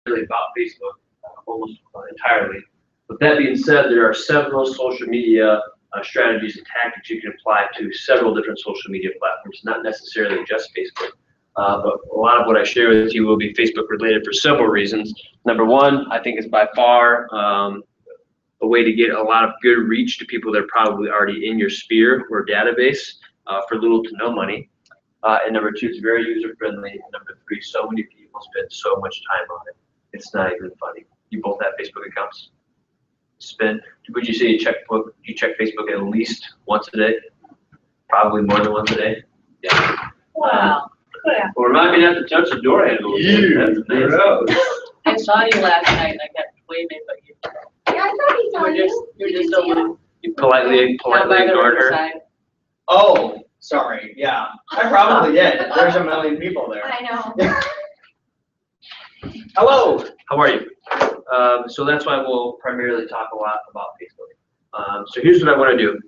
really about Facebook, almost entirely. With that being said, there are several social media strategies and tactics you can apply to several different social media platforms, not necessarily just Facebook. But a lot of what I share with you will be Facebook related for several reasons. Number one, I think is by far a way to get a lot of good reach to people that are probably already in your sphere or database for little to no money. And number two, it's very user friendly. And number three, so many people spend so much time on it. It's not even funny. You both have Facebook accounts? Would you say you check Facebook at least once a day? Probably more than once a day? Yeah. Wow. Well, remind me not to touch the door handle. I saw you last night and I kept waving, but you. Yeah, I thought he saw you. You're just so. You politely ignored her. Side. Oh, sorry. Yeah, I probably did. There's a million people there. I know. Hello. How are you? So that's why we'll primarily talk a lot about Facebook. So here's what I want to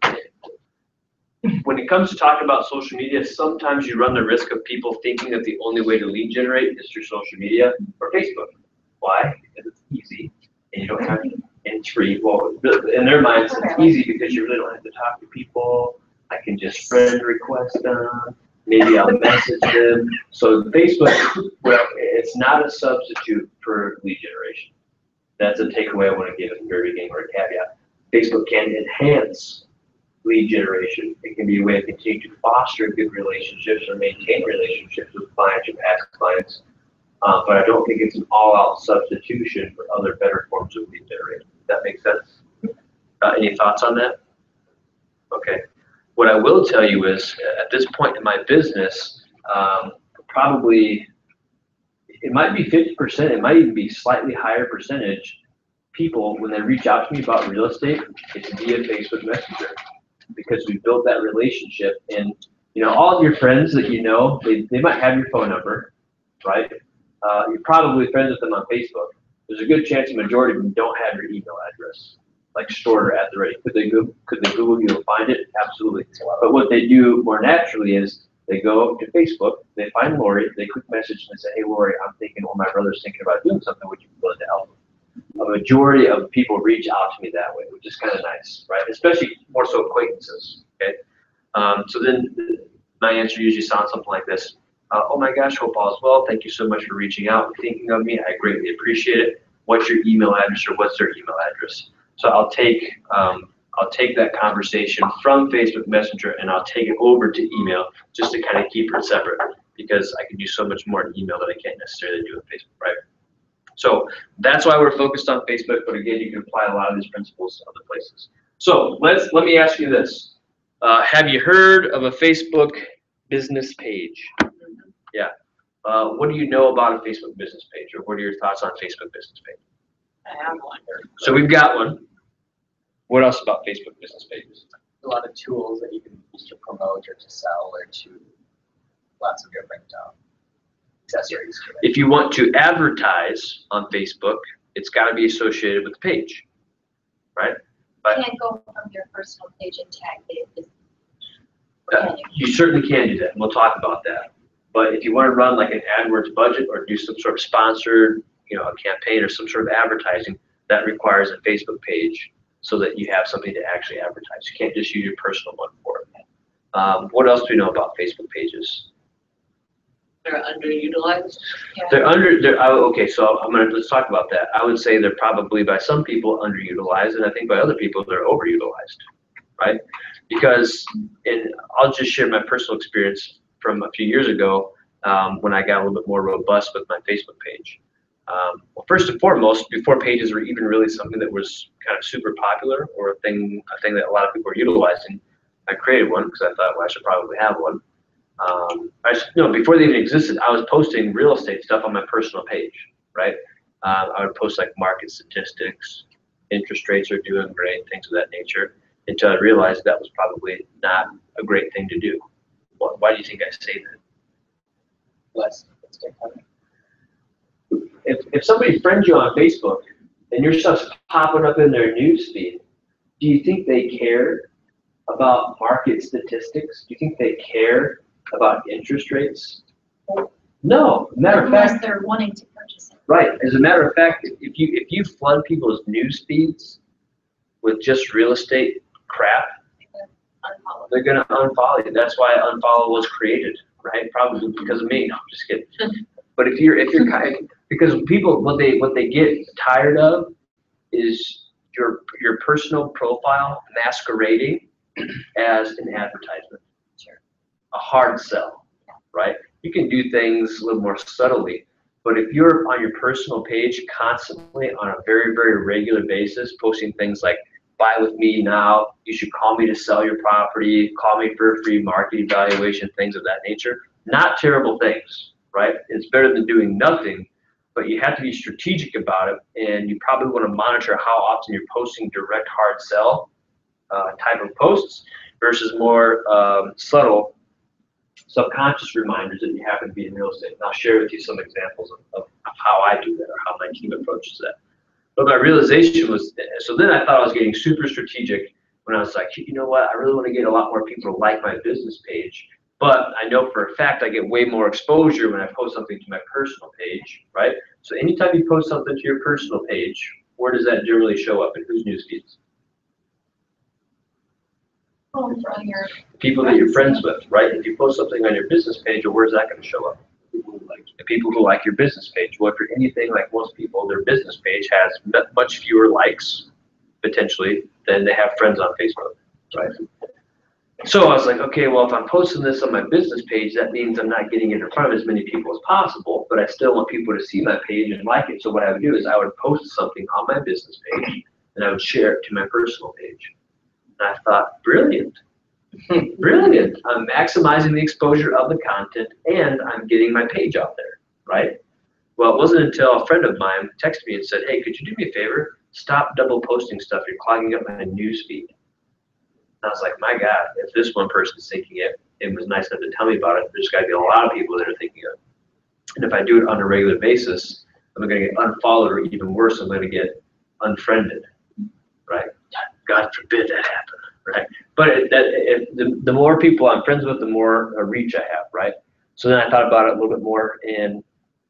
do. When it comes to talking about social media, sometimes you run the risk of people thinking that the only way to lead generate is through social media or Facebook. Why? Because it's easy and you don't have to, and it's free. Well, in their minds, it's easy because you really don't have to talk to people. I can just friend request them. Maybe I'll message them. So Facebook, well, it's not a substitute for lead generation. That's a takeaway I want to give at the very beginning, or a caveat. Facebook can enhance lead generation. It can be a way to continue to foster good relationships or maintain relationships with clients or past clients. But I don't think it's an all-out substitution for other better forms of lead generation. Does that make sense? Any thoughts on that? Okay. What I will tell you is, at this point in my business, probably it might be 50%, it might even be slightly higher percentage people, when they reach out to me about real estate, it's via Facebook Messenger, because we built that relationship. And all of your friends that you know, they might have your phone number, right? You're probably friends with them on Facebook. There's a good chance the majority of them don't have your email address, like stored or at the ready. Could they Google you and find it? Absolutely. But what they do more naturally is they go to Facebook, they find Lori, they quick message and they say, hey Lori, I'm thinking, or my brother's thinking about doing something, would you be willing to help? A majority of people reach out to me that way, which is kind of nice, right? Especially more so acquaintances, okay? So then my answer usually sounds something like this. Oh my gosh, hope all is well. Thank you so much for reaching out and thinking of me. I greatly appreciate it. What's your email address, or what's their email address? So I'll take that conversation from Facebook Messenger and I'll take it over to email just to kind of keep it separate, because I can do so much more in email that I can't necessarily do in Facebook, right? So that's why we're focused on Facebook, but again, you can apply a lot of these principles to other places. So let me ask you this. Have you heard of a Facebook business page? Yeah. What do you know about a Facebook business page, or what are your thoughts on Facebook business page? I have one. So we've got one. What else about Facebook business pages? A lot of tools that you can use to promote or to sell or to lots of different accessories. If you want to advertise on Facebook, it's got to be associated with the page, right? But You can't go from your personal page and tag it. you certainly can do that. We'll talk about that. But if you want to run like an AdWords budget or do some sort of sponsored, a campaign or some sort of advertising, that requires a Facebook page so that you have something to actually advertise. You can't just use your personal one for it. What else do we know about Facebook pages? They're underutilized. Yeah. Okay, so let's talk about that. I would say they're probably by some people underutilized, and I think by other people they're overutilized, right? Because, and I'll just share my personal experience from a few years ago when I got a little bit more robust with my Facebook page. Well, first and foremost, before pages were even really something that was kind of super popular or a thing that a lot of people were utilizing, I created one because I thought, well, I should probably have one. Before they even existed, I was posting real estate stuff on my personal page, right? I would post like market statistics, interest rates are doing great, things of that nature, until I realized that was probably not a great thing to do. Why do you think I say that? Let's get If somebody friends you on Facebook and your stuff's popping up in their news feed, do you think they care about market statistics? Do you think they care about interest rates? No, matter of Unless fact, they're wanting to purchase it. right, as a matter of fact, if you flood people's news feeds with just real estate crap, Unfollow. they're gonna unfollow you. That's why unfollow was created, right? Probably because of me. No, I'm just kidding. But if you're kind, because people what they get tired of is your personal profile masquerading as an advertisement. Sure. A hard sell, right? You can do things a little more subtly, but if you're on your personal page constantly on a very, very regular basis, posting things like buy with me now, you should call me to sell your property, call me for a free market evaluation, things of that nature, not terrible things, right? It's better than doing nothing, but you have to be strategic about it, and you probably want to monitor how often you're posting direct hard sell type of posts versus more subtle subconscious reminders that you happen to be in real estate. And I'll share with you some examples of how I do that or how my team approaches that. But my realization was, so then I thought I was getting super strategic when I was like, you know what, I really want to get a lot more people to like my business page. But I know for a fact I get way more exposure when I post something to my personal page, right? So anytime you post something to your personal page, where does that generally show up? In whose news feeds? From your People that you're friends with, right? If you post something on your business page, well, where's that going to show up? The people who like your business page. Well, if you're anything like most people, their business page has much fewer likes, potentially, than they have friends on Facebook, right? So I was like, okay, well, if I'm posting this on my business page, that means I'm not getting it in front of as many people as possible, but I still want people to see my page and like it. So what I would do is I would post something on my business page, and I would share it to my personal page. And I thought, brilliant. Brilliant. I'm maximizing the exposure of the content and I'm getting my page out there, right? Well, it wasn't until a friend of mine texted me and said, hey, could you do me a favor? Stop double posting stuff. You're clogging up my news feed. And I was like, my God, if this one person's thinking it, it was nice enough to tell me about it. There's got to be a lot of people that are thinking it. And if I do it on a regular basis, I'm going to get unfollowed, or even worse, I'm going to get unfriended, right? God forbid that happen, right? But the more people I'm friends with, the more reach I have, right? So then I thought about it a little bit more, and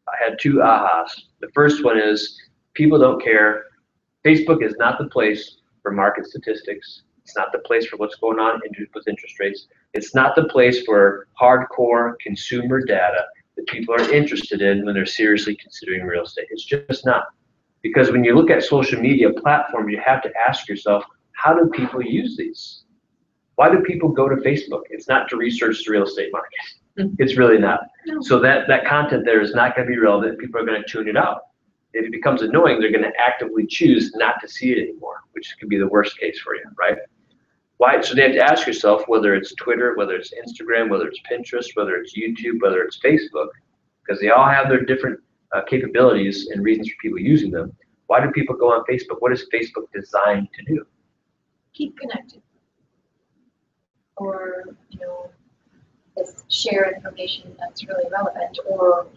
I had two ahas. The first one is people don't care. Facebook is not the place for market statistics. It's not the place for what's going on with interest rates. It's not the place for hardcore consumer data that people are interested in when they're seriously considering real estate. It's just not. Because when you look at social media platforms, you have to ask yourself, how do people use these? Why do people go to Facebook? It's not to research the real estate market. It's really not. No. So that content there is not going to be relevant. People are going to tune it out. If it becomes annoying, they're going to actively choose not to see it anymore, which could be the worst case for you, right? Why? So they have to ask yourself, whether it's Twitter, whether it's Instagram, whether it's Pinterest, whether it's YouTube, whether it's Facebook, because they all have their different capabilities and reasons for people using them. Why do people go on Facebook? What is Facebook designed to do? keep connected. Or, just share information that's really relevant or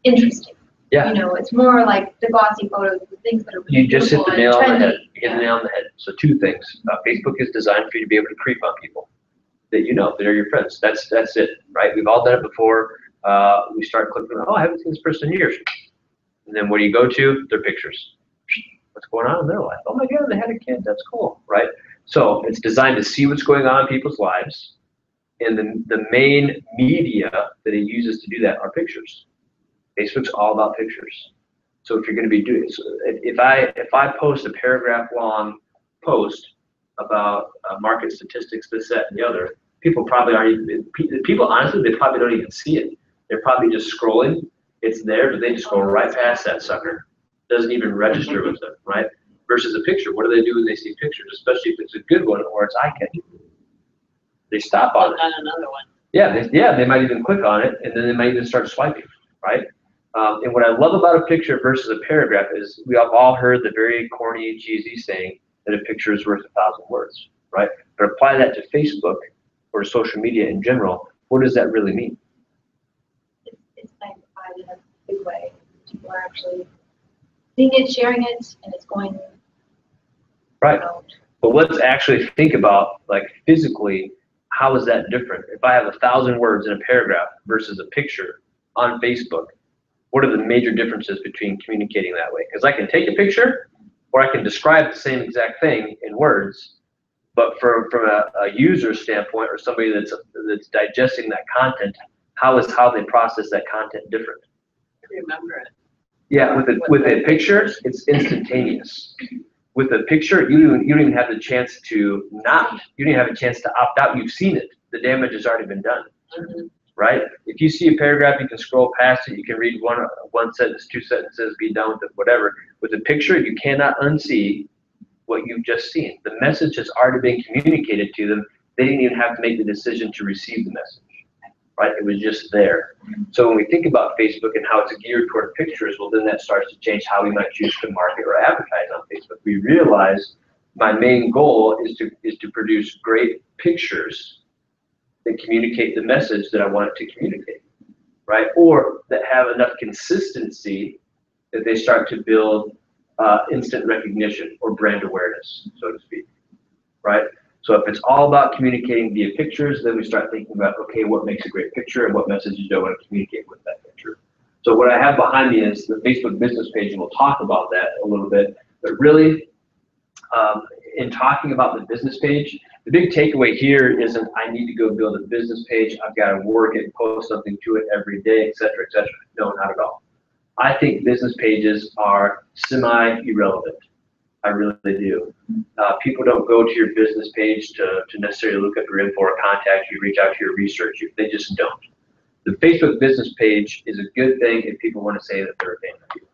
interesting. Yeah. It's more like the glossy photos, the things that are really You just hit the nail beautiful on the and head. trendy. You hit the nail on the head. So two things. Facebook is designed for you to be able to creep on people that that are your friends. That's it, right? We've all done it before. We start clicking, oh, I haven't seen this person in years. And then what do you go to? Their pictures. What's going on in their life? Oh my God, they had a kid. That's cool, right? So it's designed to see what's going on in people's lives. And the main media that it uses to do that are pictures. Facebook's all about pictures. So if you're going to be doing, so if I post a paragraph long post about market statistics, this, that, and the other, people probably aren't even, people honestly, they probably don't even see it. They're probably just scrolling. It's there, but they just go right past that sucker. Doesn't even register with them, right? Versus a picture. What do they do when they see pictures, especially if it's a good one or it's eye-catching? They stop on it. On another one. Yeah, they might even click on it, and then they might even start swiping, right? And what I love about a picture versus a paragraph is we have all heard the very corny, cheesy saying that a picture is worth 1,000 words, right? But apply that to Facebook or social media in general. What does that really mean? It's magnified in a big way. People are actually seeing it, sharing it, and it's going Right. out. But let's actually think about, like, physically, how is that different? If I have 1,000 words in a paragraph versus a picture, on Facebook, what are the major differences between communicating that way? Because I can take a picture or I can describe the same exact thing in words, but from a user standpoint or somebody that's digesting that content, how they process that content different? Remember it. Yeah, with a picture, it's instantaneous. With a picture, you don't even have the chance to you don't even have a chance to opt out. You've seen it. The damage has already been done, right? If you see a paragraph, you can scroll past it. You can read one sentence, 2 sentences, be done with it, whatever. With a picture, you cannot unsee what you've just seen. The message has already been communicated to them. They didn't even have to make the decision to receive the message, right? It was just there. So when we think about Facebook and how it's geared toward pictures, well, then that starts to change how we might choose to market or advertise on Facebook. We realize my main goal is to produce great pictures that communicate the message that I want it to communicate, right? Or that have enough consistency that they start to build instant recognition or brand awareness, so to speak, right? So if it's all about communicating via pictures, then we start thinking about, okay, what makes a great picture and what messages do I want to communicate with that picture? So what I have behind me is the Facebook business page, and we'll talk about that a little bit. But really, in talking about the business page, the big takeaway here isn't I need to go build a business page, I've got to work it, post something to it every day, et cetera, et cetera. No, not at all. I think business pages are semi-irrelevant. I really do. People don't go to your business page to necessarily look up your info or contact you, reach out to your research. They just don't. The Facebook business page is a good thing if people want to say that they're a fan of you,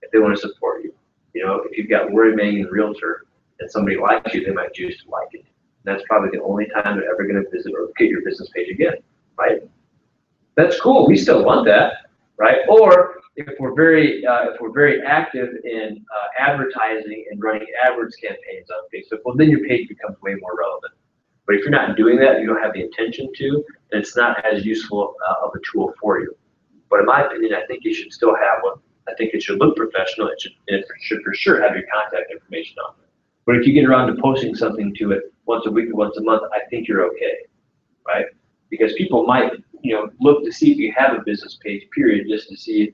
if they want to support you. You know, if you've got Lori Mangan, realtor, and somebody likes you, they might choose to like it. That's probably the only time they're ever going to visit or look at your business page again, right? That's cool. We still want that, right? Or if we're very active in advertising and running AdWords campaigns on Facebook, well, then your page becomes way more relevant. But if you're not doing that, you don't have the intention to, then it's not as useful of a tool for you. But in my opinion, I think you should still have one. I think it should look professional. It should for sure have your contact information on it. But if you get around to posting something to it once a week or once a month, I think you're okay, right? Because people might, look to see if you have a business page, period, just to see.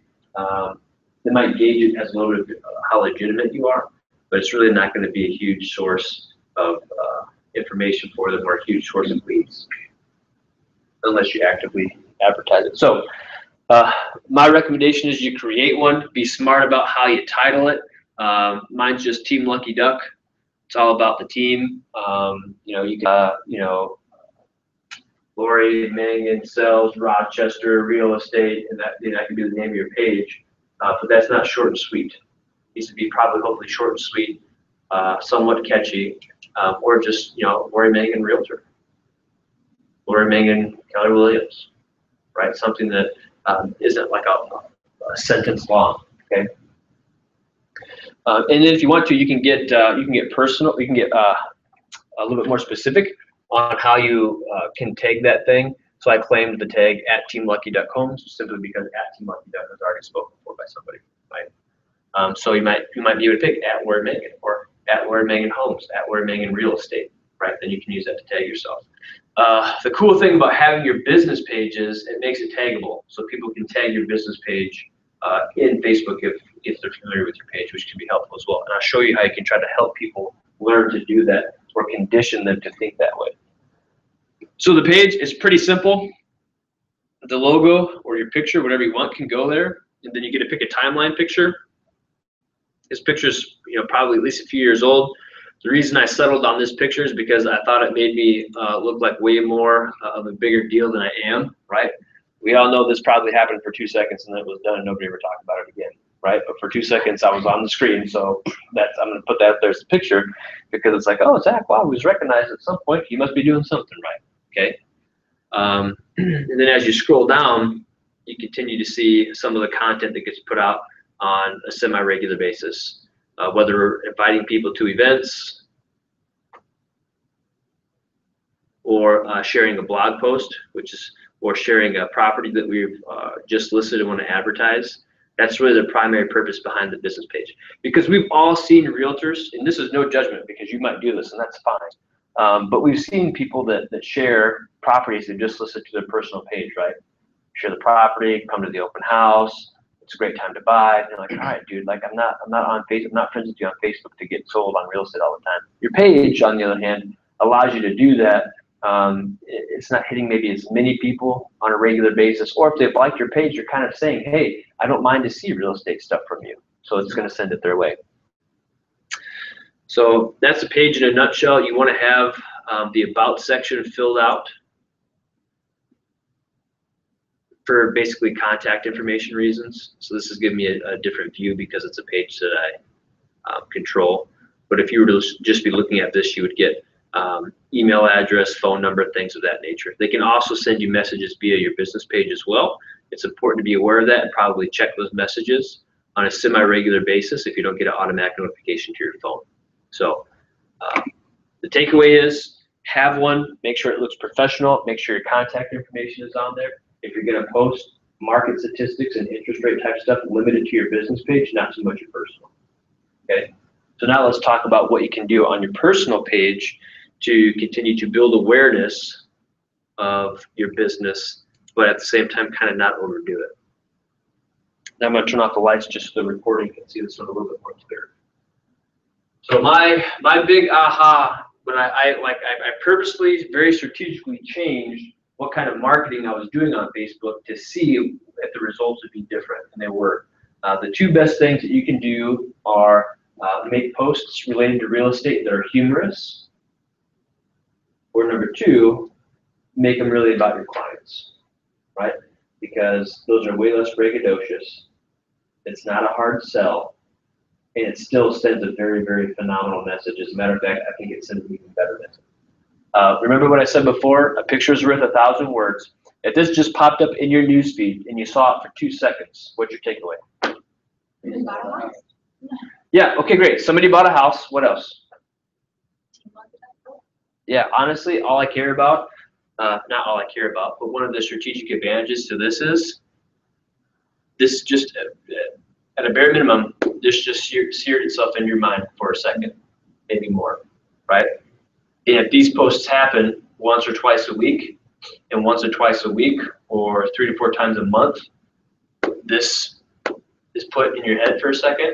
They might gauge it as a little bit how legitimate you are, but it's really not going to be a huge source of information for them or a huge source of leads unless you actively advertise it. So my recommendation is you create one. Be smart about how you title it. Mine's just Team Lucky Duck. It's all about the team. You can, Lori Mangan sells Rochester real estate, and that could be the name of your page. But that's not short and sweet. It needs to be probably hopefully short and sweet, somewhat catchy, or just Lori Mangan realtor, Lori Mangan Keller Williams, right? Something that isn't like a sentence long. Okay. And then if you want to, you can get personal. You can get a little bit more specific on how you can tag that thing. So I claimed the tag @TeamLuckyDuckHomes simply because @TeamLuckyDuck was already spoken for by somebody, right? So you might be able to pick @Lori Mangan or @Lori Mangan Homes, @Lori Mangan Real Estate, right? Then you can use that to tag yourself. The cool thing about having your business page is it makes it taggable, so people can tag your business page in Facebook if they're familiar with your page, which can be helpful as well. And I'll show you how you can try to help people learn to do that or condition them to think that way. So the page is pretty simple. The logo or your picture, whatever you want, can go there, and then you get to pick a timeline picture. This picture's probably at least a few years old. The reason I settled on this picture is because I thought it made me look like way more of a bigger deal than I am, right? We all know this probably happened for 2 seconds and then it was done and nobody ever talked about it again, right? But for 2 seconds I was on the screen, so I'm going to put that up there as a picture because it's like, oh, Zach, wow, he was recognized at some point. He must be doing something right, okay? And then as you scroll down, you continue to see some of the content that gets put out on a semi-regular basis, whether we're inviting people to events or sharing a blog post, or sharing a property that we've just listed and want to advertise. That's really the primary purpose behind the business page. Because we've all seen realtors, and this is no judgment because you might do this and that's fine. But we've seen people that share properties they've just listed to their personal page, right? share the property, come to the open house. It's a great time to buy. And you're like, all right, dude, like I'm not on Facebook, I'm not friends with you on Facebook to get sold on real estate all the time. Your page, on the other hand, allows you to do that. It's not hitting maybe as many people on a regular basis, or if they've liked your page, you're kind of saying, hey, I don't mind to see real estate stuff from you. So it's going to send it their way. So that's the page in a nutshell. You want to have the about section filled out for basically contact information reasons. So this is giving me a different view because it's a page that I control. But if you were to just be looking at this, you would get email address, phone number, things of that nature. They can also send you messages via your business page as well. It's important to be aware of that and probably check those messages on a semi-regular basis if you don't get an automatic notification to your phone. So the takeaway is have one, make sure it looks professional, make sure your contact information is on there. If you're going to post market statistics and interest rate type stuff, limit it to your business page, not so much your personal. Okay. So now let's talk about what you can do on your personal page to continue to build awareness of your business, but at the same time, kind of not overdo it. Now I'm going to turn off the lights just so the recording can see this one a little bit more clear. So my big aha when I purposely, very strategically changed what kind of marketing I was doing on Facebook to see if the results would be different, and they were. The two best things that you can do are make posts related to real estate that are humorous, or number two, make them really about your clients, right? Because those are way less braggadocious. It's not a hard sell, and it still sends a very, very phenomenal message. As a matter of fact, I think it sends an even better message. Remember what I said before? A picture is worth 1,000 words. If this just popped up in your newsfeed and you saw it for 2 seconds, what's your takeaway? Yeah, okay, great. Somebody bought a house. What else? Yeah, honestly, all I care about, not all I care about, but one of the strategic advantages to this is, this just, at a bare minimum, this just seared itself in your mind for a second, maybe more, right? And if these posts happen once or twice a week, and once or twice a week, or 3 to 4 times a month, this is put in your head for a second.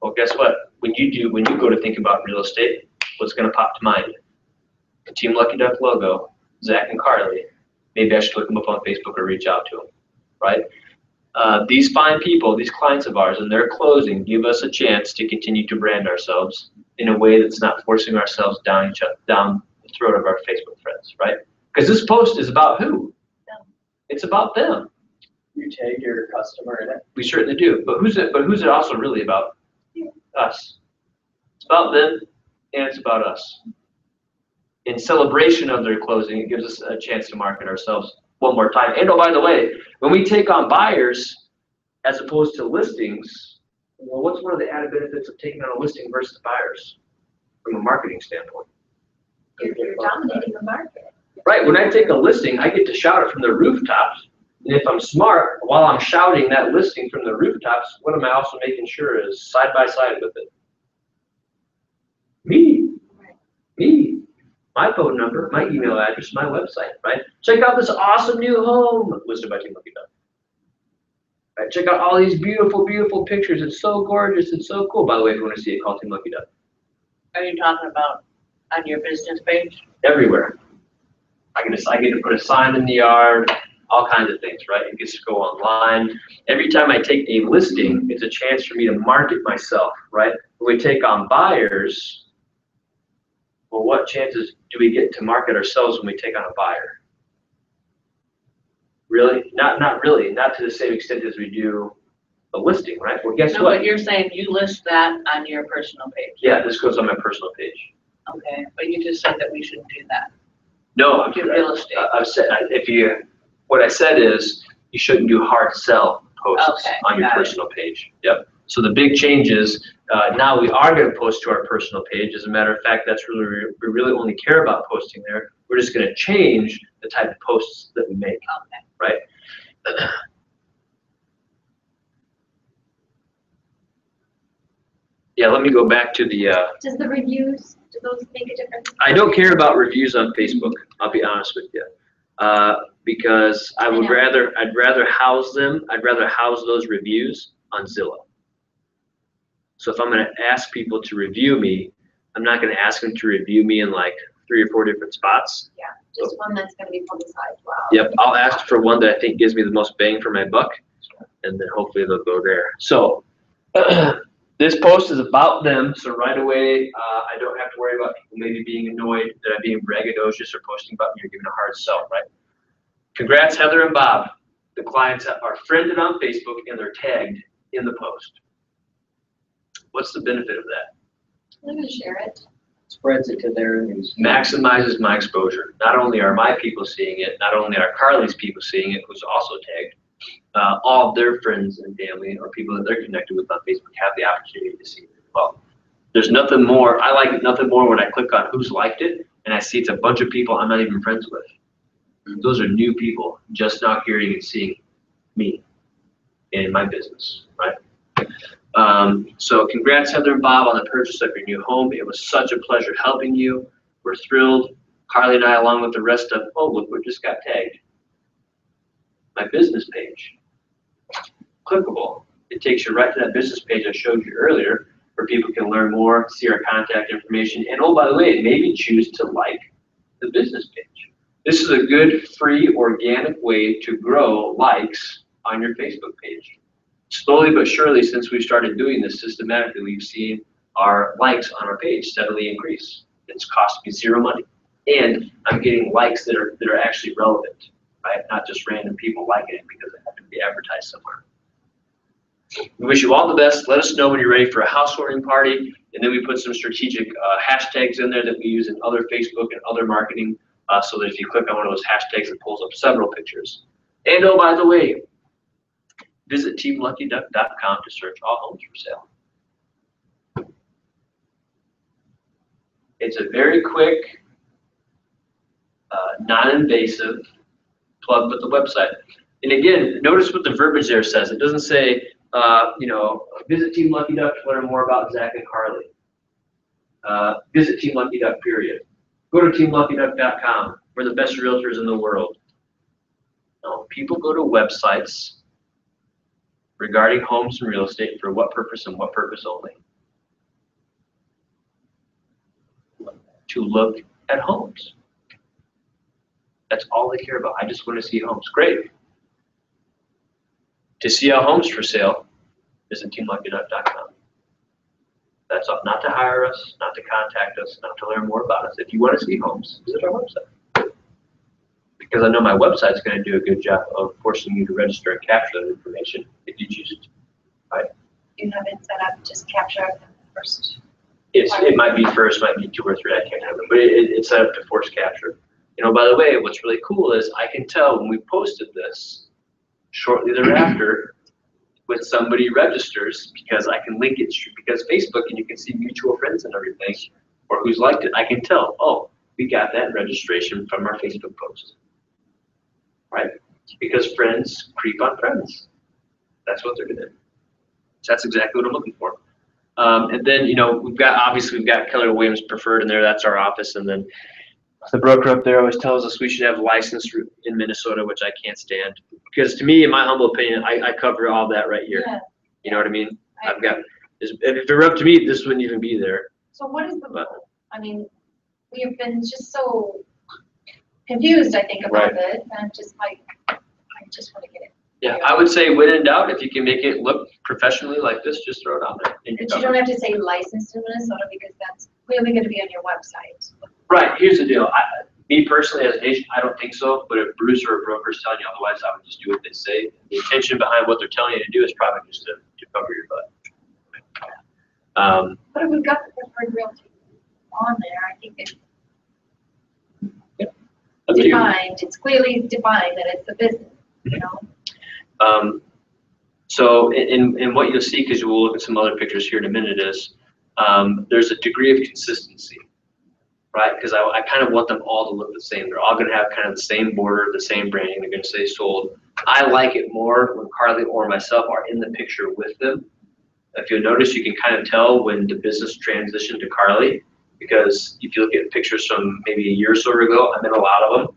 Well, guess what? When you go to think about real estate, what's going to pop to mind? The Team Lucky Duck logo, Zach and Carly. Maybe I should look them up on Facebook or reach out to them, right? These fine people, these clients of ours, and their closing give us a chance to continue to brand ourselves in a way that's not forcing ourselves down the throat of our Facebook friends, right? Because this post is about who? Them. It's about them. You tag your customer in it. We certainly do. But who's it also really about? Us. It's about them, and it's about us. In celebration of their closing, it gives us a chance to market ourselves one more time. And oh, by the way, when we take on buyers as opposed to listings, well, what's one of the added benefits of taking on a listing versus buyers from a marketing standpoint? You're dominating the market. Right. When I take a listing, I get to shout it from the rooftops. And if I'm smart, while I'm shouting that listing from the rooftops, what am I also making sure is side by side with it? Me. Me. My phone number, my email address, my website, right? Check out this awesome new home listed by Team Lucky Duck. Right? Check out all these beautiful, beautiful pictures. It's so gorgeous. It's so cool. By the way, if you want to see it, call Team Lucky Duck. Are you talking about on your business page? Everywhere. I get to put a sign in the yard, all kinds of things, right? It gets to go online. Every time I take a listing, it's a chance for me to market myself, right? When we take on buyers, well, what chances do we get to market ourselves when we take on a buyer? Really? Not really. Not to the same extent as we do a listing, right? Well, guess No, what? but you're saying you list that on your personal page. Yeah, this goes on my personal page. Okay, but you just said that we shouldn't do that. No, Do real estate. I've said what I said is you shouldn't do hard sell posts on your personal page. Yep. So the big change is now we are going to post to our personal page. As a matter of fact, that's really we really only care about posting there. We're just going to change the type of posts that we make. Okay. Right. Yeah. Let me go back to the. Does the reviews, do those make a difference? I don't care about reviews on Facebook. I'll be honest with you. because I'd know. rather house those reviews on Zillow. So if I'm gonna ask people to review me, I'm not gonna ask them to review me in like 3 or 4 different spots. Yeah, just one that's gonna be publicized well. Yep, I'll ask for one that I think gives me the most bang for my buck, and then hopefully they'll go there. So this post is about them, so right away, I don't have to worry about people maybe being annoyed that I'm being braggadocious or posting about me or giving a hard sell, right? Congrats, Heather and Bob. The clients are friended on Facebook and they're tagged in the post. What's the benefit of that? I'm gonna share it. Spreads it to their news. Maximizes my exposure. Not only are my people seeing it, not only are Carly's people seeing it, who's also tagged, all of their friends and family or people that they're connected with on Facebook have the opportunity to see it as well. There's nothing more, I like it nothing more when I click on who's liked it and I see it's a bunch of people I'm not even friends with. Those are new people just now hearing and seeing me and my business, right? So congrats, Heather and Bob, on the purchase of your new home. It was such a pleasure helping you. We're thrilled. Carly and I, along with the rest of, oh, look, we just got tagged. My business page. Clickable. It takes you right to that business page I showed you earlier, where people can learn more, see our contact information, and oh, by the way, maybe choose to like the business page. This is a good, free, organic way to grow likes on your Facebook page. Slowly but surely, since we started doing this systematically, we've seen our likes on our page steadily increase. It's cost me zero money. And I'm getting likes that are actually relevant, right? Not just random people liking it because it happened to be advertised somewhere. We wish you all the best. Let us know when you're ready for a housewarming party. And then we put some strategic hashtags in there that we use in other Facebook and other marketing, so that if you click on one of those hashtags, it pulls up several pictures. And oh, by the way, visit teamluckyduck.com to search all homes for sale. It's a very quick, non-invasive plug with the website. And again, notice what the verbiage there says. It doesn't say, visit Team Lucky Duck to learn more about Zach and Carly. Visit Team Lucky Duck, period. Go to teamluckyduck.com. We're the best realtors in the world. No, people go to websites regarding homes and real estate for what purpose and what purpose only? To look at homes. That's all they care about. I just want to see homes. Great. To see our homes for sale, visit teamluckyduck.com. That's all. Not to hire us, not to contact us, not to learn more about us. If you want to see homes, visit our website. Because I know my website's going to do a good job of forcing you to register and capture that information if you choose to. Right? You have it set up, just capture the first. It might be first, might be 2 or 3, I can't remember, but it's set up to force capture. By the way, what's really cool is I can tell when we posted this shortly thereafter when somebody registers, because I can link it, because Facebook, and you can see mutual friends and everything, or who's liked it, I can tell, oh, we got that registration from our Facebook post, right? Because friends creep on friends. That's what they're doing. So that's exactly what I'm looking for. And then, we've got Keller Williams Preferred in there. That's our office. And then the broker up there always tells us we should have license in Minnesota, which I can't stand. Because to me, in my humble opinion, I cover all that right here. Yeah. You know what I mean? If it were up to me, this wouldn't even be there. So what is the goal? I mean, we have been just so confused, I think, about it, and I'm just like, I just want to get it. Yeah, I would say when in doubt, if you can make it look professionally like this, just throw it on there. But you don't have to say licensed in Minnesota because that's clearly going to be on your website. Right, here's the deal. Me personally, as an agent, I don't think so, but if Bruce or a broker is telling you otherwise, I would just do what they say. The intention behind what they're telling you to do is probably just to cover your butt. But if we've got the preferred realty on there, I think it's defined, it's clearly defined that it's a business, So in what you'll see, because we'll look at some other pictures here in a minute, is there's a degree of consistency, right? Because I kind of want them all to look the same. They're all going to have kind of the same border, the same branding. They're going to say sold. I like it more when Carly or myself are in the picture with them. If you'll notice, you can kind of tell when the business transitioned to Carly, because if you look at pictures from maybe a year or so ago, I'm in a lot of them.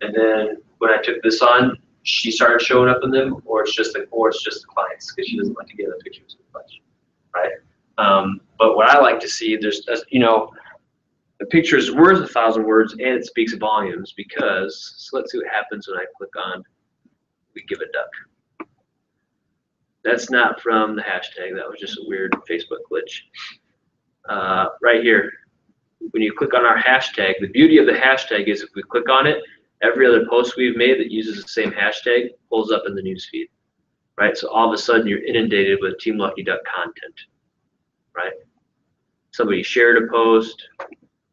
And then when I took this on, she started showing up in them, or it's just the clients because she doesn't like to get the pictures so much, right? But what I like to see, the picture is worth 1,000 words and it speaks volumes because, so let's see what happens when I click on, we give a duck. That's not from the hashtag, that was just a weird Facebook glitch. Right here, when you click on our hashtag, the beauty of the hashtag is if we click on it, every other post we've made that uses the same hashtag pulls up in the newsfeed, right? So all of a sudden you're inundated with Team Lucky Duck content, right? Somebody shared a post,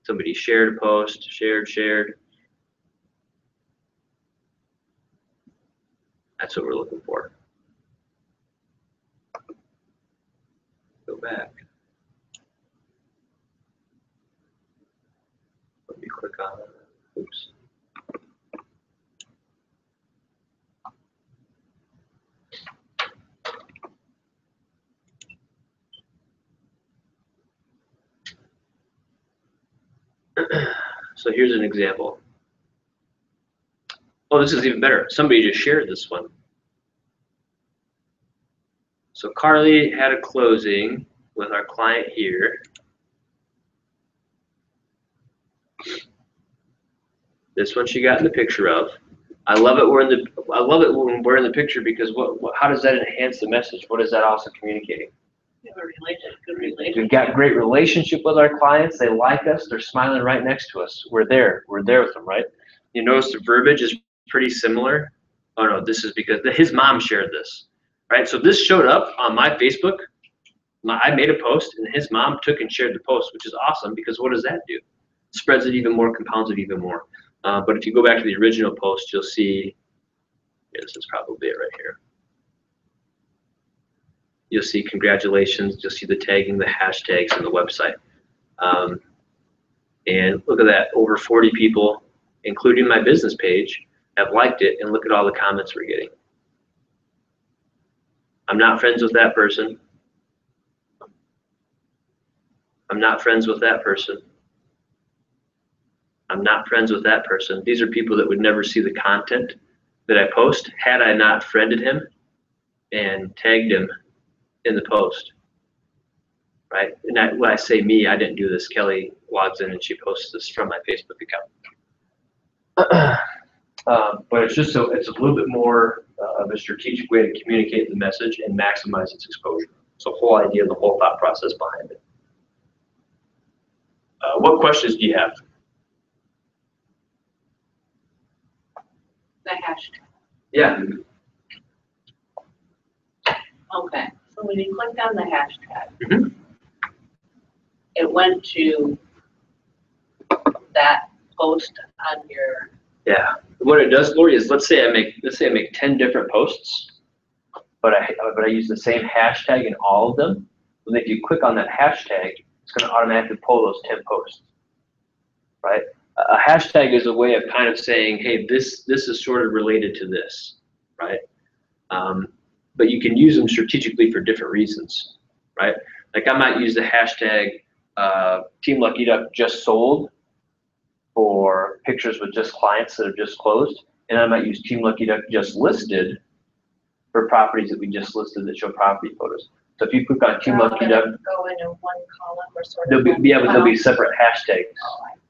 somebody shared a post, shared. That's what we're looking for. Go back. Let me click on it. Oops. So here's an example. Oh, this is even better. Somebody just shared this one. So Carly had a closing with our client here. This one she got in the picture of. I love it when we're in the picture because how does that enhance the message? What is that also communicating? We have a good relationship. We've got great relationship with our clients. They like us. They're smiling right next to us. We're there with them, right? You notice the verbiage is pretty similar. Oh no, this is because his mom shared this, right? So this showed up on my Facebook. I made a post and his mom took and shared the post, which is awesome because what does that do? Spreads it even more, compounds it even more. But if you go back to the original post, you'll see, this is probably it right here. You'll see congratulations, you'll see the tagging, the hashtags, and the website. And look at that, over 40 people, including my business page, have liked it, and look at all the comments we're getting. I'm not friends with that person. I'm not friends with that person. I'm not friends with that person. These are people that would never see the content that I post had I not friended him and tagged him in the post, right? And when I say me, I didn't do this. Kelly logs in and she posts this from my Facebook account. But it's just it's a little bit more of a strategic way to communicate the message and maximize its exposure. So the whole idea, the whole thought process behind it. What questions do you have? The hashtag. Yeah. Okay, so when you clicked on the hashtag, Mhm. it went to that post on your, Yeah. What it does, Lori, is let's say I make 10 different posts, but I use the same hashtag in all of them. And if you click on that hashtag, it's going to automatically pull those 10 posts, right? A hashtag is a way of kind of saying, hey, this is sort of related to this, right? But you can use them strategically for different reasons, right? Like I might use the hashtag Team Lucky Duck just sold for pictures with just clients that have just closed, and I might use Team Lucky Duck just listed for properties that we just listed that show property photos. So if you click on Team Lucky Duck, Go into one column or sort of. there'll be separate hashtags.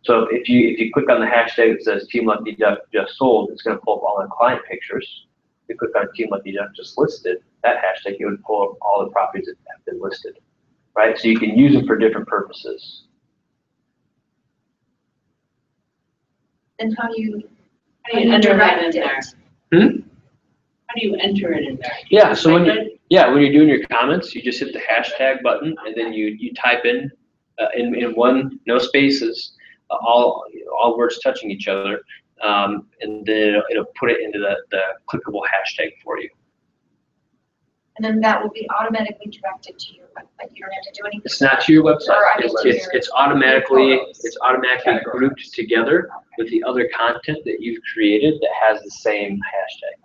So if you click on the hashtag that says Team Lucky Duck just sold, it's going to pull up all the client pictures. If you click on Team Lucky Duck just listed, that hashtag, it would pull up all the properties that have been listed, right? So you can use them for different purposes. Then how do you enter that in direct there? it? How do you enter it in there? Yeah, so when Type it? when you're doing your comments, you just hit the hashtag button and then you type in one, no spaces, all words touching each other, and then it'll put it into the clickable hashtag for you. And then that will be automatically directed to your website. You don't have to do anything. It's not to your website. Or, I mean, to your- It's automatically photos. grouped together with the other content that you've created that has the same hashtag.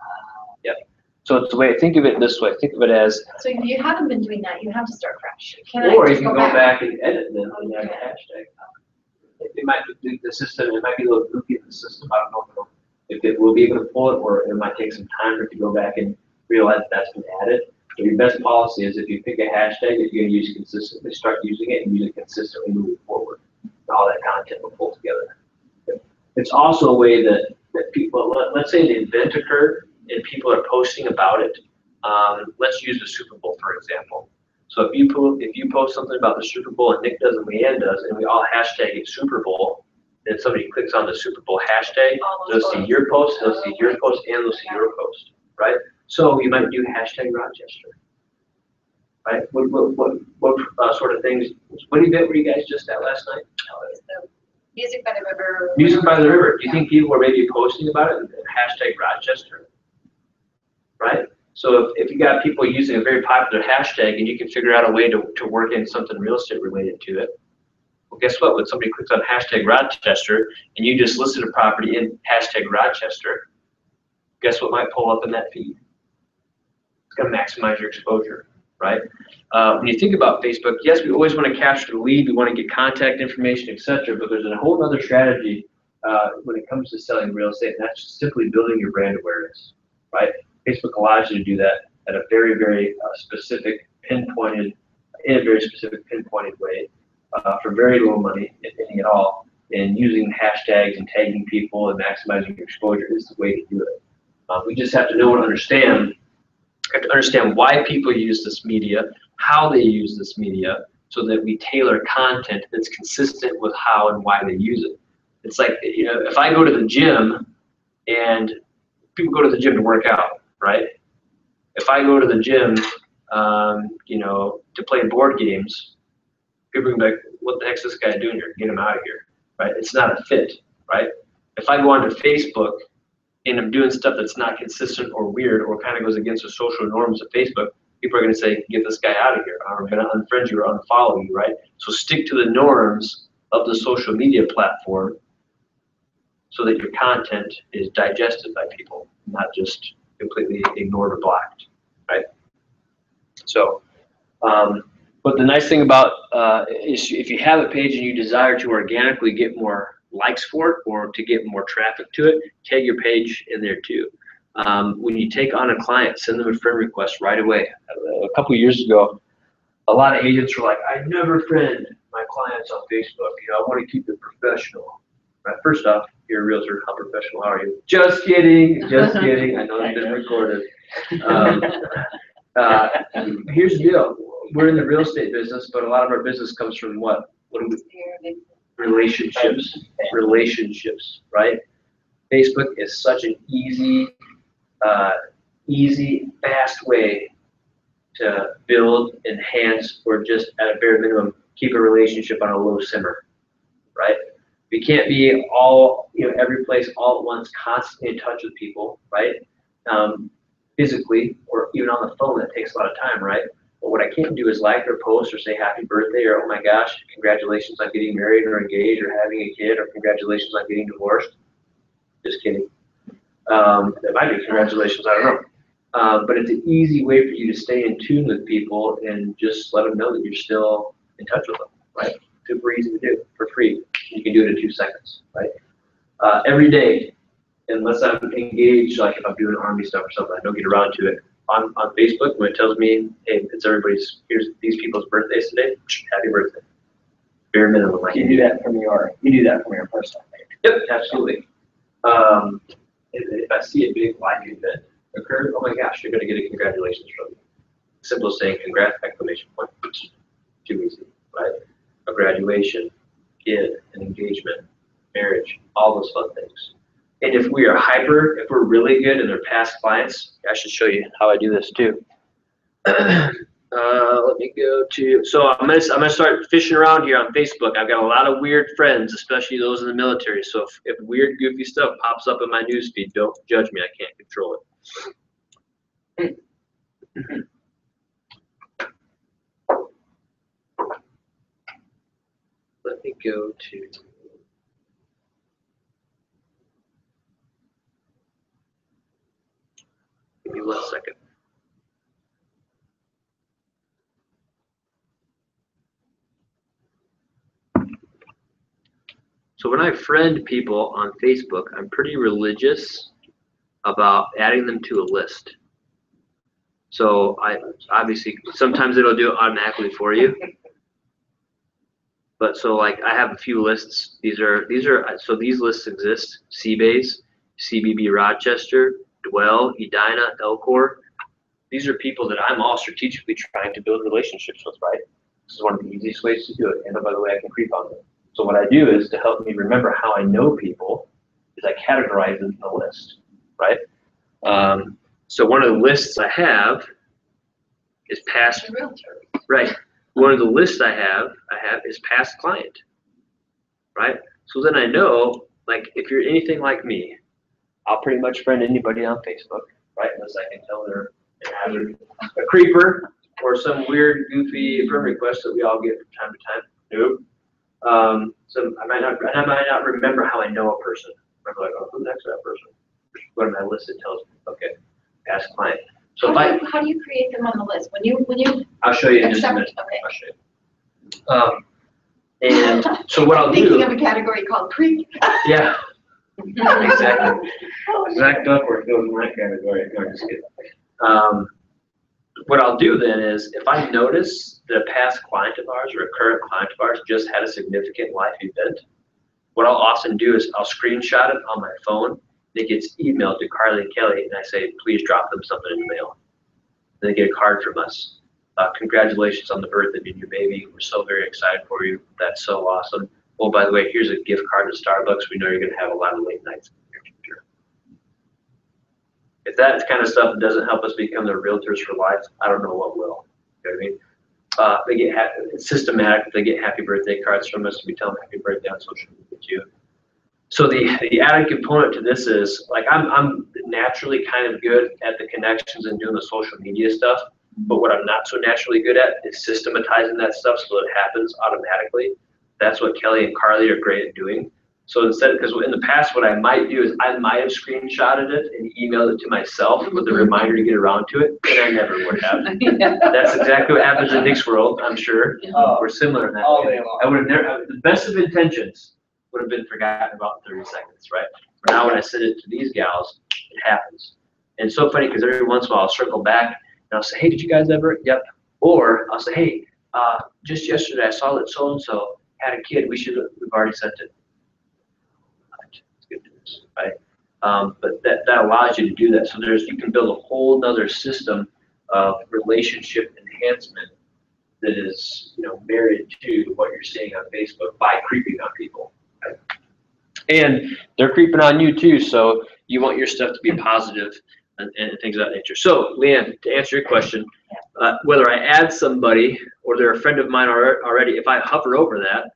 Yep. So it's the way, think of it this way. Think of it as, So if you haven't been doing that, you have to start fresh. Can I or you just can go back and edit them and add a hashtag. It might be the system, it might be a little goofy in the system, I don't know. if it will be able to pull it, or it might take some time for it to go back and realize that's been added. But your best policy is if you pick a hashtag that you're gonna use consistently, start using it and use it consistently moving forward. All that content will pull together. It's also a way that people, let's say the event occurred and people are posting about it. Let's use the Super Bowl, for example. So if you post something about the Super Bowl and Nick does and Leanne does, and we all hashtag it Super Bowl, then somebody clicks on the Super Bowl hashtag, they'll see your post, they'll see your post, and they'll see your post, right? So you might do hashtag Rochester, right? What sort of things, what event were you guys just at last night? Music by the River. Music by the River. Do you think people are maybe posting about it and hashtag Rochester? Right? So if you got people using a very popular hashtag and you can figure out a way to work in something real estate related to it, well, guess what? When somebody clicks on hashtag Rochester and you just listed a property in hashtag Rochester, guess what might pull up in that feed? It's going to maximize your exposure, right? When you think about Facebook, yes, we always want to capture the lead, we want to get contact information, etc. But there's a whole other strategy when it comes to selling real estate, and that's simply building your brand awareness, right? Facebook allows you to do that at a very, very specific, pinpointed, in a very specific, pinpointed way for very low money, if any at all. And using hashtags and tagging people and maximizing your exposure is the way to do it. We just have to know and understand. Have to understand why people use this media, how they use this media, so that we tailor content that's consistent with how and why they use it. It's like, you know, if I go to the gym and people go to the gym to work out, right? If I go to the gym, you know, to play board games, people are gonna be like, what the heck's this guy doing here? Get him out of here, right? It's not a fit, right? If I go onto Facebook and I'm doing stuff that's not consistent or weird or kind of goes against the social norms of Facebook, people are going to say, get this guy out of here, or I'm going to unfriend you or unfollow you, right? So stick to the norms of the social media platform so that your content is digested by people, not just completely ignored or blocked, right? So, but the nice thing about is if you have a page and you desire to organically get more likes for it or to get more traffic to it, tag your page in there too. When you take on a client, send them a friend request right away. A couple of years ago, a lot of agents were like, I never friend my clients on Facebook. You know, I want to keep it professional. Right? First off, you're a realtor. How professional are you? Just kidding. Just kidding. I know it's been recorded. Here's the deal. We're in the real estate business, but a lot of our business comes from what? What do we? Relationships, right? Facebook is such an easy, fast way to build, enhance, or just at a bare minimum, keep a relationship on a low simmer, right? We can't be all, you know, every place all at once, constantly in touch with people, right? Physically, or even on the phone, that takes a lot of time, right? But what I can't do is like or post or say happy birthday or oh my gosh, congratulations on getting married or engaged or having a kid or congratulations on getting divorced. Just kidding. That might be congratulations, I don't know. But it's an easy way for you to stay in tune with people and just let them know that you're still in touch with them, right? Super easy to do for free. You can do it in 2 seconds, right? Every day, unless I'm engaged, like if I'm doing Army stuff or something, I don't get around to it. On Facebook, when it tells me, hey, it's here's these people's birthdays today, happy birthday. Bare minimum. Like You do that from your personal page. Yep, absolutely. If I see a big life event occur, oh my gosh, you're going to get a congratulations from me. Simple as saying congrats, exclamation point. Too easy, right? A graduation, kid, an engagement, marriage, all those fun things. And if we are if we're really good and they're past clients, I should show you how I do this too. Let me go to, so I'm gonna start fishing around here on Facebook. I've got a lot of weird friends, especially those in the military. So if weird, goofy stuff pops up in my newsfeed, don't judge me. I can't control it. Let me go to. Give me 1 second. So when I friend people on Facebook, I'm pretty religious about adding them to a list. So I obviously, sometimes it'll do it automatically for you. But so like I have a few lists. So these lists exist: Seabase, CBB Rochester, Dwell, Edina, Elcor. These are people that I'm all strategically trying to build relationships with, right? This is one of the easiest ways to do it. And by the way, I can creep on them. So what I do is to help me remember how I know people is I categorize them in the list, right? So one of the lists I have is past, The realtor. right? One of the lists I have is past client, right? So then I know, like, if you're anything like me, I'll pretty much friend anybody on Facebook, right? Unless I can tell they're a creeper or some weird, goofy friend request that we all get from time to time. Nope. So I might not remember how I know a person. I'm like, oh, who's next to that person? Go to my list, it tells me, okay, past client. So How do you create them on the list? When you I'll show you in just a accept, minute. okay. I'll show you. And so what I'll Thinking do, of a category called creep. yeah, exactly. Zach Duckworth goes in that category. No, I'm just kidding. What I'll do then is, if I notice that a past client of ours or a current client of ours just had a significant life event, what I'll often do is I'll screenshot it on my phone. It gets emailed to Carly and Kelly, and I say, please drop them something in the mail. And they get a card from us. Congratulations on the birth of your new baby. We're so very excited for you. That's so awesome. Oh, by the way, here's a gift card to Starbucks. We know you're going to have a lot of late nights in your future. If that kind of stuff doesn't help us become the realtors for life, I don't know what will. You know what I mean? They get it's systematic. They get happy birthday cards from us. We tell them happy birthday on social media too. So the added component to this is, like, I'm naturally kind of good at the connections and doing the social media stuff, but what I'm not so naturally good at is systematizing that stuff so that it happens automatically. That's what Kelly and Carly are great at doing. So instead, because in the past what I might do is I might have screenshotted it and emailed it to myself with a reminder to get around to it, and I never would have. That's exactly what happens in Nick's world, I'm sure. We're similar in that All way. day long. I would have never, the best of intentions would have been forgotten about in 30 seconds, right? But now when I send it to these gals, it happens. And it's so funny because every once in a while I'll circle back and I'll say, hey, did you guys ever? Yep. Or I'll say, hey, just yesterday I saw that so-and-so had a kid. We've already sent it. It's good news, right? But that allows you to do that. So you can build a whole nother system of relationship enhancement that is, married to what you're seeing on Facebook by creeping on people. Right? And they're creeping on you too, so you want your stuff to be positive and things of that nature. So, Leanne, to answer your question, whether I add somebody or they're a friend of mine already, if I hover over that,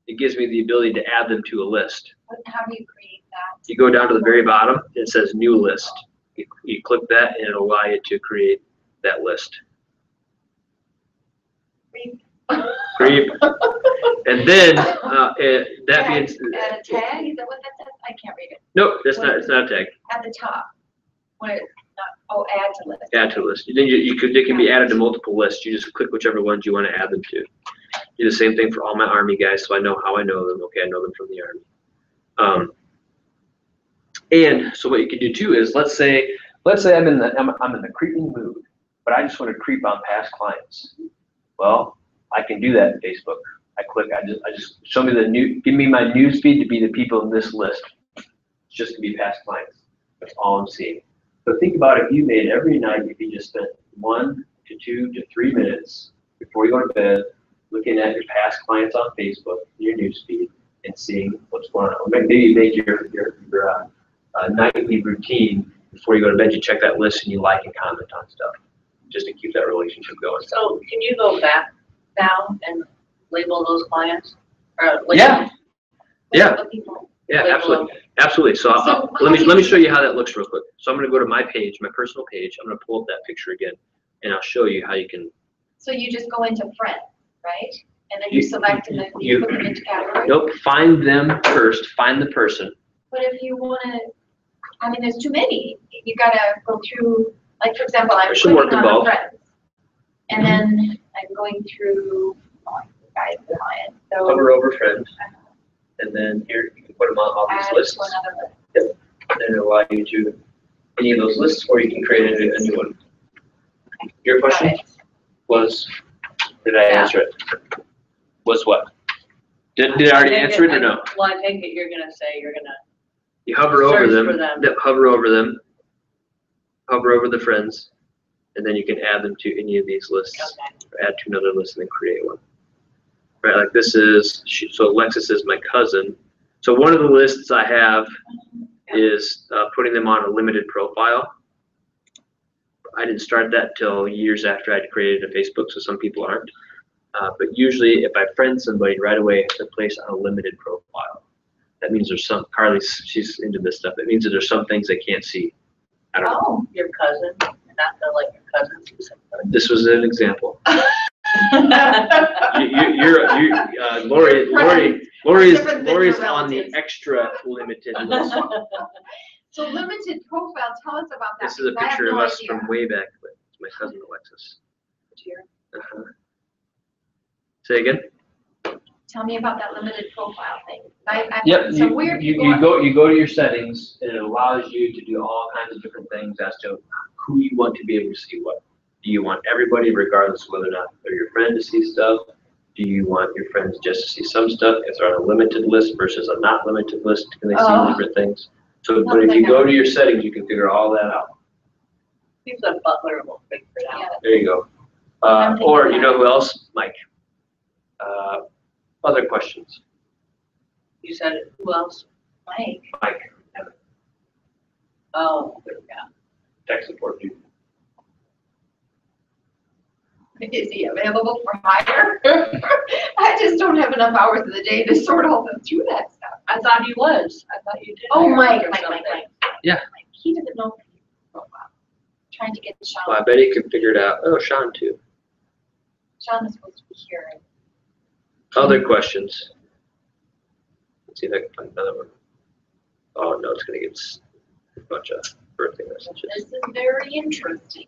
it gives me the ability to add them to a list. How do you create that? You go down to the very bottom, it says new list. You click that and it'll allow you to create that list. Creep. And then that means Add a tag, is that what that says? I can't read it. nope, it's not a tag. At the top. When it's not, add to list. Add to list. Then they can be added to multiple lists. You just click whichever ones you want to add them to. Do the same thing for all my Army guys, so I know how I know them. Okay, I know them from the Army. And so what you can do too is, let's say I'm in the creeping mood, but I just want to creep on past clients. Well, I can do that in Facebook. I just show me give me my news feed to be the people in this list. It's just to be past clients. That's all I'm seeing. So think about if you made every night, if you just spent 1 to 2 to 3 minutes before you go to bed, looking at your past clients on Facebook, your news feed, and seeing what's going on. Or maybe make your nightly routine before you go to bed. You check that list and you like and comment on stuff, just to keep that relationship going. So can you go back now and label those clients? Or Yeah. Yeah. The people. Yeah, Label absolutely, them. absolutely. So So let me show you how that looks real quick. So I'm going to go to my page, my personal page. I'm going to pull up that picture again, and I'll show you how you can. So you just go into friends, right? And then you select and then you- you put them into categories? Nope. Find them first. Find the person. But if you wanna, there's too many. You gotta go through, like, for example, I'm There's some work clicking on involved. friends. And then I'm going through, guys, client, so. Hover over friends. and then here, you can put them on all these Add lists. to another list. And it'll allow you to any of those lists, or you can create a new one. Your question Got it. was, did I Yeah. answer it? Was what? Did I already take answer it or no? Well, I take it you're gonna say you're gonna, You hover over Search them. for them. Yep, hover over them. Hover over the friends, and then you can add them to any of these lists. okay, Or add to another list and then create one. Right, like this is, so Alexis is my cousin. So one of the lists I have is putting them on a limited profile. I didn't start that till years after I'd created a Facebook, so some people aren't. But usually if I friend somebody right away, I have to place on a limited profile. That means there's some, Carly's, she's into this stuff. It means that there's some things they can't see. I don't know. Oh, your cousin, not the, like, your cousins who said. This was an example. Lori's Different than your on the relatives. extra limited list. so limited profile, tell us about that. This is a because I have picture of no us idea. from way back, but it's my cousin Alexis. Cheer. Uh-huh. Say again? Tell me about that limited profile thing. I Yep, some weird you people. go to your settings and it allows you to do all kinds of different things as to who you want to be able to see what. Do you want everybody, regardless of whether or not they're your friend, to see stuff? Do you want your friends just to see some stuff? If they're on a limited list versus a not limited list, can they see Oh. different things? So, but if you go to your settings, you can figure all that out. He's a butler, will figure it out. Yeah. There you go. I'm thinking Or about you know it. who else? Mike. Other questions? You said it, who else? Mike. Mike, Oh, yeah. tech support dude. Is he available for hire? I just don't have enough hours in the day to sort all through that stuff. I thought he was. I thought you did. Oh, hire him Mike. or something. Yeah. Mike. He doesn't know his profile. Trying to get Sean. Well, I bet he could figure it out. Oh, Sean too. Sean is supposed to be here. Other questions? Let's see if I can find another one. Oh no, it's gonna get a bunch of birthday messages. This is very interesting.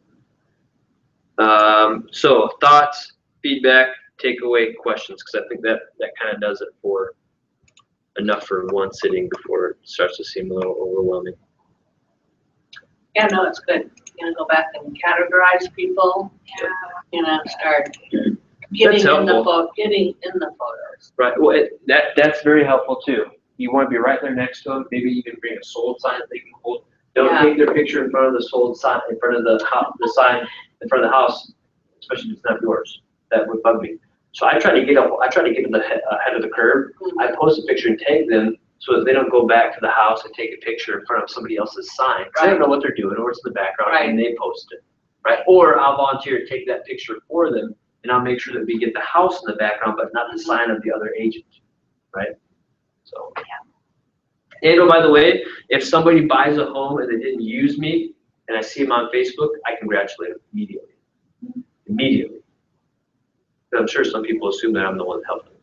So thoughts, feedback, takeaway, questions, because I think that kind of does it for enough for one sitting before it starts to seem a little overwhelming. Yeah, no, it's good. You're gonna go back and categorize people, Yeah. start getting in the helpful. getting in the photos. Right. Well, that's very helpful too. You want to be right there next to them. Maybe even bring a sold sign that they can hold. Don't Yeah. take their picture in front of the sold sign, in front of the sign in front of the house, especially if it's not yours. That would bug me. So I try to get to the head of the curve. I post a picture and tag them so that they don't go back to the house and take a picture in front of somebody else's sign. 'Cause they don't know what they're doing or what's in the background, Right. and they post it. Right. Or I'll volunteer to take that picture for them, and I'll make sure that we get the house in the background, but not the sign of the other agent. Right. So. And oh, by the way, if somebody buys a home and they didn't use me, and I see them on Facebook, I congratulate them immediately. Immediately. But I'm sure some people assume that I'm the one that helped them.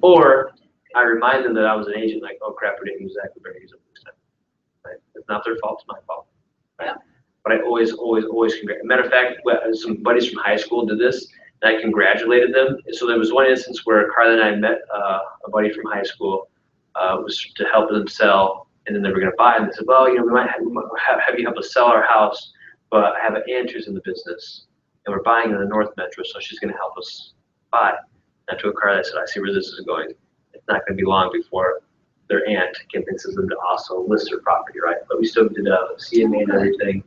Or I remind them that I was an agent, like, oh crap, we didn't use that, we better use it next time. Right? It's not their fault, it's my fault. Right? But I always congratulate. Matter of fact, some buddies from high school did this, and I congratulated them. So there was one instance where Carla and I met a buddy from high school, was to help them sell, and then they were going to buy. And they said, well, we might have you help us sell our house, but I have an aunt who's in the business, and we're buying in the North Metro, so she's going to help us buy. And I told Carla, I said, I see where this is going. It's not going to be long before their aunt convinces them to also list their property, right? But we still did a CMA and everything.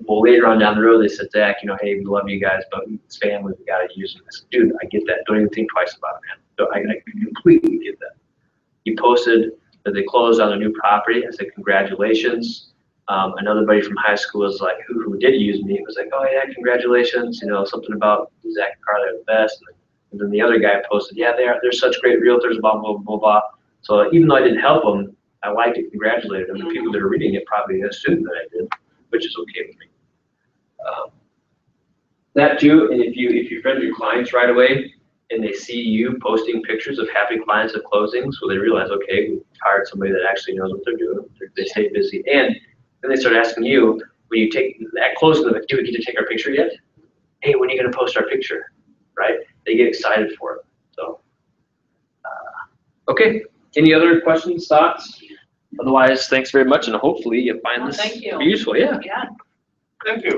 Well, later on down the road, they said, Zach, hey, we love you guys, but it's family, we got to use them. I said, dude, I get that. Don't even think twice about it, man. So I completely get that. He posted that they closed on a new property. I said, congratulations. Another buddy from high school was like, who did use me, was like, oh yeah, congratulations. Something about Zach and Carla are the best. And then the other guy posted, yeah, they're such great realtors, blah, blah, blah, blah. So even though I didn't help them, I liked it, congratulated them. The people that are reading it probably assumed that I did, which is okay with me. That too, and if you friend your clients right away and they see you posting pictures of happy clients at closings, so they realize, okay, we hired somebody that actually knows what they're doing. They stay busy, and then they start asking you when you take at closing, do we get to take our picture yet? Hey, when are you going to post our picture, right? they get excited for it, so. Okay, any other questions, thoughts? Otherwise, thanks very much, and hopefully you find Oh, this thank you. useful, yeah. Yeah. Thank you.